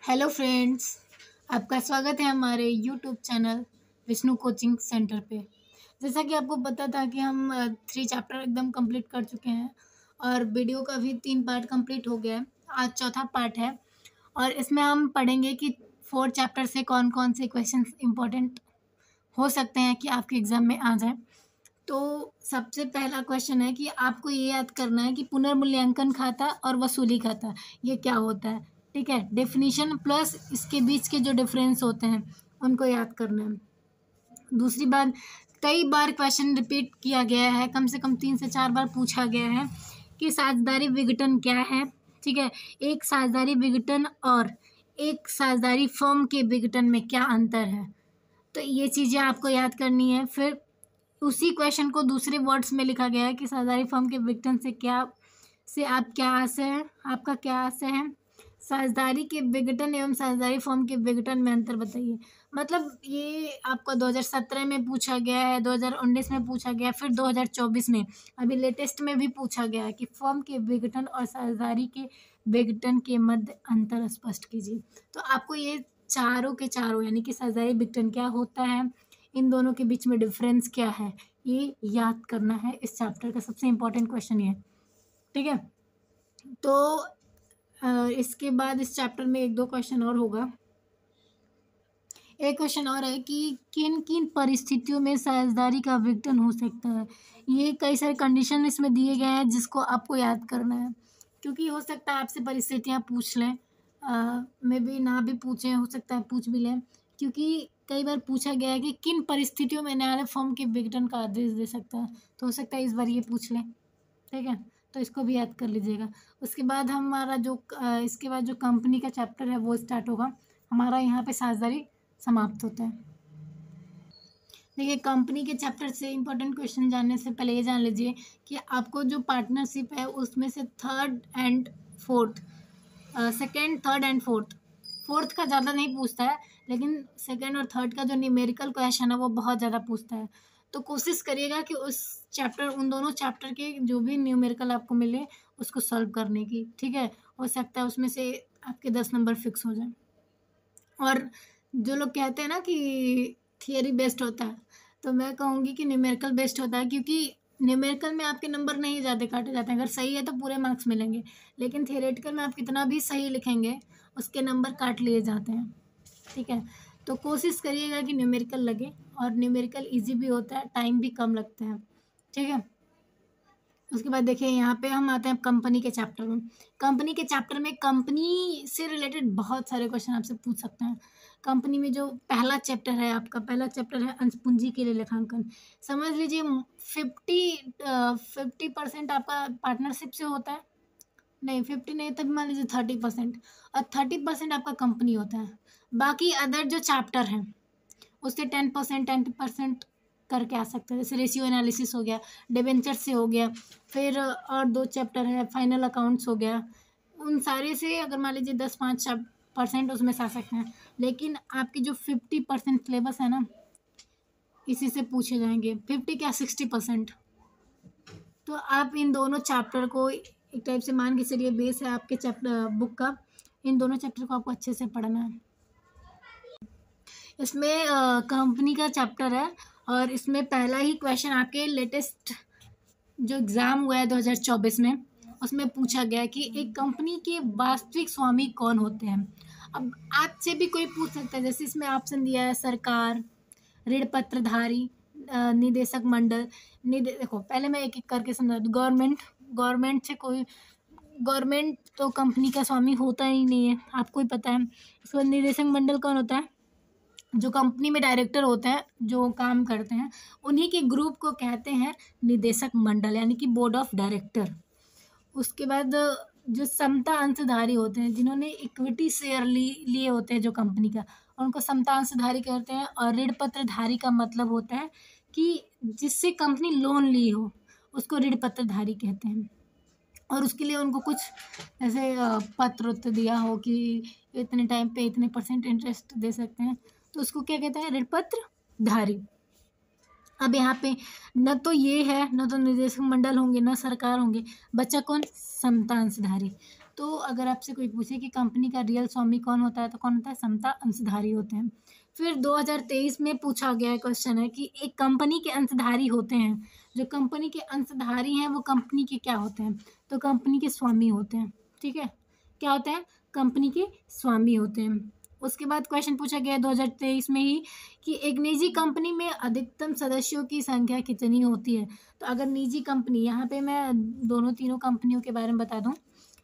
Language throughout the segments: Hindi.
हेलो फ्रेंड्स, आपका स्वागत है हमारे YouTube channel Vishnu coaching centre पे। जैसा कि आपको पता था कि हम 3 चैप्टर एकदम कंप्लीट कर चुके हैं और वीडियो का भी 3 पार्ट कंप्लीट हो गया है। आज चौथा पार्ट है और इसमें हम पढ़ेंगे कि 4 चैप्टर से कौन कौन से क्वेश्चंस इम्पोर्टेंट हो सकते हैं कि आपके एग्ज़ाम में आ जाए। तो सबसे पहला क्वेश्चन है कि आपको ये याद करना है कि पुनर्मूल्यांकन खाता और वसूली खाता ये क्या होता है। ठीक है, डेफिनेशन प्लस इसके बीच के जो डिफरेंस होते हैं उनको याद करना है। दूसरी बात, कई बार क्वेश्चन रिपीट किया गया है, कम से कम 3 से 4 बार पूछा गया है कि साझेदारी विघटन क्या है। ठीक है, एक साझेदारी विघटन और एक साझेदारी फर्म के विघटन में क्या अंतर है, तो ये चीज़ें आपको याद करनी है। फिर उसी क्वेश्चन को दूसरे वर्ड्स में लिखा गया है कि साझेदारी फर्म के विघटन से आप क्या आशय है, आपका क्या आशय है। साझेदारी के विघटन एवं साझेदारी फर्म के विघटन में अंतर बताइए। मतलब ये आपको 2017 में पूछा गया है, 2019 में पूछा गया, फिर 2024 में, अभी लेटेस्ट में भी पूछा गया है कि फर्म के विघटन और साझेदारी के विघटन के मध्य अंतर स्पष्ट कीजिए। तो आपको ये चारों के चारों यानी कि साझेदारी विघटन क्या होता है, इन दोनों के बीच में डिफरेंस क्या है, ये याद करना है। इस चैप्टर का सबसे इम्पोर्टेंट क्वेश्चन ये है। ठीक है, तो इसके बाद इस चैप्टर में 1-2 क्वेश्चन और होगा। एक क्वेश्चन और है कि किन किन परिस्थितियों में साझेदारी का विघटन हो सकता है। ये कई सारे कंडीशन इसमें दिए गए हैं जिसको आपको याद करना है, क्योंकि हो सकता है आपसे परिस्थितियाँ पूछ लें, मे बी ना भी पूछें, हो सकता है पूछ भी लें, क्योंकि कई बार पूछा गया है कि किन परिस्थितियों में न्यायालय फर्म के विघटन का आदेश दे सकता है, तो हो सकता है इस बार ये पूछ लें। ठीक है, तो इसको भी याद कर लीजिएगा। उसके बाद हमारा इसके बाद जो कंपनी का चैप्टर है वो स्टार्ट होगा। हमारा यहाँ पे साझेदारी समाप्त होता है। देखिए, कंपनी के चैप्टर से इम्पोर्टेंट क्वेश्चन जानने से पहले ये जान लीजिए कि आपको जो पार्टनरशिप है उसमें से सेकेंड, थर्ड एंड फोर्थ का ज़्यादा नहीं पूछता है, लेकिन सेकेंड और थर्ड का जो न्यूमेरिकल क्वेश्चन है वो बहुत ज़्यादा पूछता है। तो कोशिश करिएगा कि उन दोनों चैप्टर के जो भी न्यूमेरिकल आपको मिले उसको सॉल्व करने की। ठीक है, हो सकता है उसमें से आपके 10 नंबर फिक्स हो जाए। और जो लोग कहते हैं ना कि थियरी बेस्ड होता है, तो मैं कहूँगी कि न्यूमेरिकल बेस्ड होता है, क्योंकि न्यूमेरिकल में आपके नंबर नहीं ज़्यादा काटे जाते हैं। अगर सही है तो पूरे मार्क्स मिलेंगे, लेकिन थियरेटिकल में आप कितना भी सही लिखेंगे उसके नंबर काट लिए जाते हैं। ठीक है, तो कोशिश करिएगा कि न्यूमेरिकल लगे, और न्यूमेरिकल इजी भी होता है, टाइम भी कम लगता है। ठीक है, उसके बाद देखिए यहाँ पे हम आते हैं कंपनी के चैप्टर में। कंपनी के चैप्टर में कंपनी से रिलेटेड बहुत सारे क्वेश्चन आपसे पूछ सकते हैं। कंपनी में जो पहला चैप्टर है, आपका पहला चैप्टर है अंशपूंजी के लिए लेखांकन। समझ लीजिए 50% आपका पार्टनरशिप से होता है, नहीं 50 नहीं, तभी मान लीजिए 30%, और 30% आपका कंपनी होता है। बाकी अदर जो चैप्टर हैं उससे 10% करके आ सकते हैं, जैसे रेशियो एनालिसिस हो गया, डिबेंचर से हो गया, फिर और 2 चैप्टर है, फाइनल अकाउंट्स हो गया। उन सारे से अगर मान लीजिए 10-5% उसमें से आ सकते हैं, लेकिन आपकी जो 50% सिलेबस है ना, इसी से पूछे जाएंगे। 50 क्या 60%। तो आप इन दोनों चैप्टर को एक टाइप से मान के चलिए, बेस है आपके चैप्टर बुक का। इन दोनों चैप्टर को आपको अच्छे से पढ़ना है। इसमें कंपनी का चैप्टर है और इसमें पहला ही क्वेश्चन आपके लेटेस्ट जो एग्ज़ाम हुआ है 2024 में, उसमें पूछा गया कि एक कंपनी के वास्तविक स्वामी कौन होते हैं। अब आपसे भी कोई पूछ सकता है, जैसे इसमें ऑप्शन दिया है सरकार, ऋण पत्रधारी, निदेशक मंडल। देखो पहले मैं एक एक करके समझा दूँ। गवर्नमेंट तो कंपनी का स्वामी होता ही नहीं है, आपको ही पता है। उसके बाद निदेशक मंडल कौन होता है, जो कंपनी में डायरेक्टर होते हैं जो काम करते हैं, उन्हीं के ग्रुप को कहते हैं निदेशक मंडल, यानी कि बोर्ड ऑफ डायरेक्टर। उसके बाद जो समता अंशधारी होते हैं, जिन्होंने इक्विटी शेयर लिए होते हैं जो कंपनी का, उनको समता अंशधारी कहते हैं। और ऋण पत्रधारी का मतलब होता है कि जिससे कंपनी लोन ली हो उसको ऋण पत्रधारी कहते हैं, और उसके लिए उनको कुछ ऐसे पत्र उत्तर दिया हो कि इतने टाइम पे इतने % इंटरेस्ट दे सकते हैं, तो उसको क्या कहते हैं, ऋण पत्रधारी। अब यहाँ पे न तो ये है, न तो निदेशक मंडल होंगे, न सरकार होंगे, बच्चा कौन, समता अंशधारी। तो अगर आपसे कोई पूछे कि कंपनी का रियल स्वामी कौन होता है, तो कौन होता है? समता अंशधारी होते हैं। फिर 2023 में पूछा गया क्वेश्चन है कि एक कंपनी के अंशधारी होते हैं, जो कंपनी के अंशधारी हैं वो कंपनी के क्या होते हैं? तो कंपनी के स्वामी होते हैं। ठीक है, क्या होते हैं? कंपनी के स्वामी होते हैं। उसके बाद क्वेश्चन पूछा गया 2023 में ही कि एक निजी कंपनी में अधिकतम सदस्यों की संख्या कितनी होती है? तो अगर निजी कंपनी, यहाँ पे मैं तीनों कंपनियों के बारे में बता दूं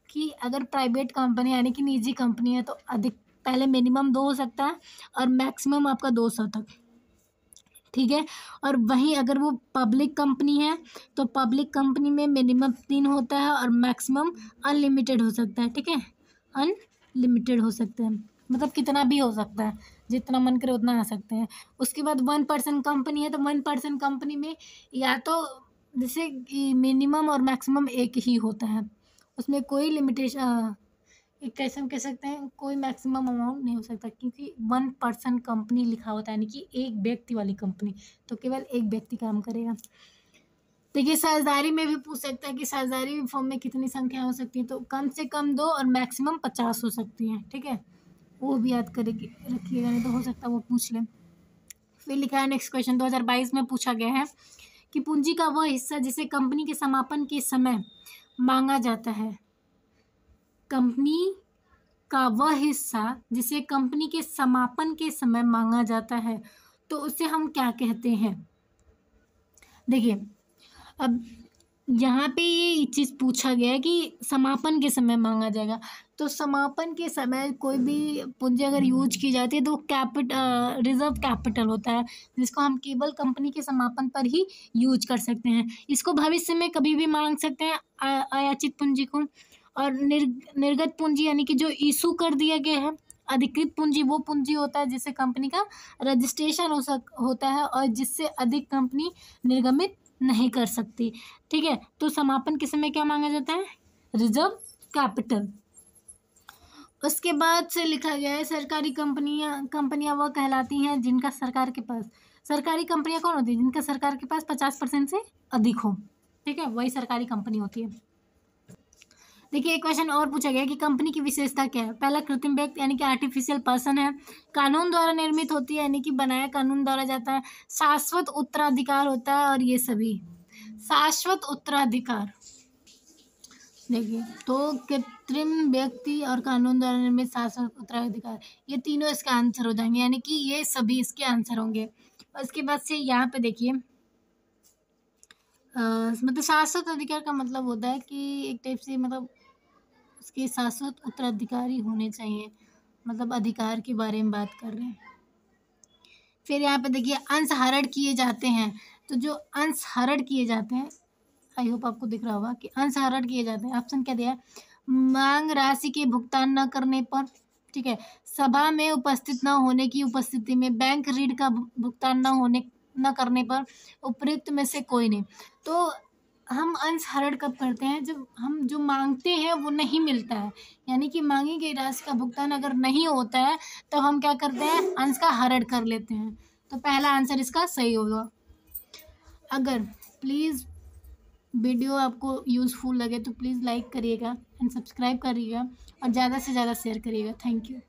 कि अगर प्राइवेट कंपनी यानी कि निजी कंपनी है तो अधिक पहले मिनिमम 2 हो सकता है और मैक्सिमम आपका 200 तक। ठीक है, और वहीं अगर वो पब्लिक कंपनी है तो पब्लिक कंपनी में मिनिमम 3 होता है और मैक्सिमम अनलिमिटेड हो सकता है। ठीक है, अनलिमिटेड हो सकता है, मतलब कितना भी हो सकता है, जितना मन करे उतना आ सकते हैं। उसके बाद 1% कंपनी है तो 1% कंपनी में या तो जैसे मिनिमम और मैक्सिमम एक ही होता है, उसमें कोई लिमिटेशन, एक कैसे हम कह सकते हैं, कोई मैक्सिमम अमाउंट नहीं हो सकता, क्योंकि 1% कंपनी लिखा होता है, यानी कि एक व्यक्ति वाली कंपनी, तो केवल एक व्यक्ति काम करेगा। देखिए, साझेदारी में भी पूछ सकता है कि साझेदारी फॉर्म में कितनी संख्या हो सकती है, तो कम से कम 2 और मैक्सिमम 50 हो सकती हैं। ठीक है, वो भी याद करेगी रखिएगा, नहीं तो हो सकता है वो पूछ लें। फिर लिखा है नेक्स्ट क्वेश्चन 2022 में पूछा गया है कि पूंजी का वह हिस्सा जिसे कंपनी के समापन के समय मांगा जाता है, कंपनी का वह हिस्सा जिसे कंपनी के समापन के समय मांगा जाता है, तो उसे हम क्या कहते हैं? देखिए, अब यहाँ पे ये चीज़ पूछा गया है कि समापन के समय मांगा जाएगा, तो समापन के समय कोई भी पूंजी अगर यूज की जाती है तो रिजर्व कैपिटल होता है, जिसको हम केवल कंपनी के समापन पर ही यूज कर सकते हैं। इसको भविष्य में कभी भी मांग सकते हैं, अयाचित पूंजी को। और निर्गत पूंजी यानी कि जो इशू कर दिया गया है। अधिकृत पूंजी वो पूंजी होता है जिससे कंपनी का रजिस्ट्रेशन होता है और जिससे अधिक कंपनी निर्गमित नहीं कर सकती। ठीक है, तो समापन के समय क्या मांगा जाता है? Reserve capital. उसके बाद से लिखा गया है सरकारी कंपनियां वह कहलाती हैं जिनका सरकार के पास, सरकारी कंपनियां कौन होती है? जिनका सरकार के पास 50% से अधिक हो। ठीक है, वही सरकारी कंपनी होती है। देखिए, एक क्वेश्चन और पूछा गया कि कंपनी की विशेषता क्या है? पहला, कृत्रिम व्यक्ति यानी कि आर्टिफिशियल पर्सन है। कानून द्वारा निर्मित होती है यानी कि बनाया कानून द्वारा जाता है। शाश्वत उत्तराधिकार होता है, और ये सभी शाश्वत उत्तराधिकार। देखिए, तो कृत्रिम व्यक्ति और कानून द्वारा निर्मित शाश्वत उत्तराधिकार, ये तीनों इसका आंसर हो जाएंगे, यानी कि ये सभी इसके आंसर होंगे। उसके बाद से यहाँ पे देखिए, मतलब शाश्वत अधिकार का मतलब होता है कि एक टाइप से मतलब उसके शाश्वत उत्तराधिकारी होने चाहिए, मतलब अधिकार के बारे में बात कर रहे हैं। फिर यहाँ पे देखिए, अंशहरण किए जाते हैं, तो जो अंशहरण किए जाते हैं, आई होप आपको दिख रहा होगा कि अंशहरण किए जाते हैं। ऑप्शन क्या दिया है? मांग राशि के भुगतान न करने पर। ठीक है, सभा में उपस्थित न होने की उपस्थिति में, बैंक ऋण का भुगतान न करने पर, उपयुक्त में से कोई नहीं। तो हम अंशहरण कब करते हैं? जब हम जो मांगते हैं वो नहीं मिलता है, यानी कि मांगी गई राशि का भुगतान अगर नहीं होता है तो हम क्या करते हैं? अंश का हरण कर लेते हैं। तो पहला आंसर इसका सही होगा। अगर प्लीज़ वीडियो आपको यूज़फुल लगे तो प्लीज़ लाइक करिएगा एंड सब्सक्राइब करिएगा और ज़्यादा से ज़्यादा शेयर करिएगा। Thank you.